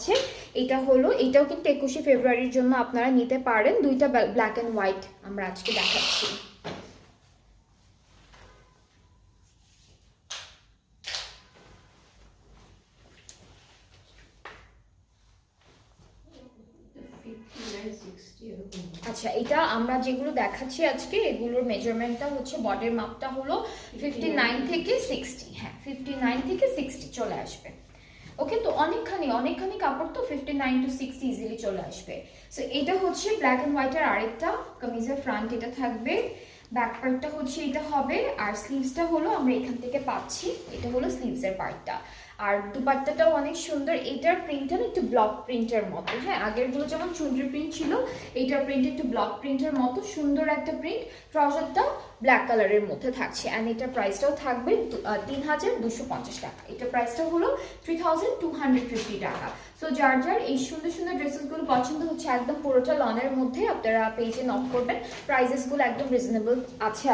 আছে। এটা হলো, এটাও কিন্তু 21শে ফেব্রুয়ারির জন্য আপনারা নিতে পারেন। দুইটা ব্ল্যাক অ্যান্ড হোয়াইট আমরা আজকে দেখাচ্ছি। আচ্ছা, এটা আমরা যেগুলো দেখাচ্ছি আজকে এগুলোর মেজারমেন্টটা হচ্ছে, বডির মাপটা হলো 59 থেকে 60। হ্যাঁ, 59 থেকে 60 চলে আসবে। ওকে, তো অনেকখানি কাপড়, তো 59 to 60 ইজিলি চলে আসবে। সো এটা হচ্ছে ব্ল্যাক অ্যান্ড হোয়াইটের আরেকটা কামিজের ফ্রন্ট, এটা থাকবে। ব্যাক পার্টটা হচ্ছে এটা হবে, আর স্লিভসটা হলো আমরা এখান থেকে পাচ্ছি, এটা হলো স্লিভসের পার্টটা। আর দুপাট্টাটাও অনেক সুন্দর, এইটার প্রিন্টটা একটু ব্লক প্রিন্টের মতো। হ্যাঁ, আগেরগুলো যেমন চুনরি প্রিন্ট ছিল, এইটার প্রিন্ট একটু ব্লক প্রিন্টের মতো সুন্দর একটা প্রিন্ট। ট্রাউজারটা ব্ল্যাক কালারের মধ্যে থাকছে, অ্যান্ড এটার প্রাইসটাও থাকবে 3250 টাকা। এটার প্রাইসটা হলো 3250 টাকা। সো যার যার এই সুন্দর সুন্দর ড্রেসেসগুলো পছন্দ হচ্ছে, একদম পুরোটা লনের মধ্যে, আপনারা পেজে নক করবেন। প্রাইসেসগুলো একদম রিজনেবল আছে।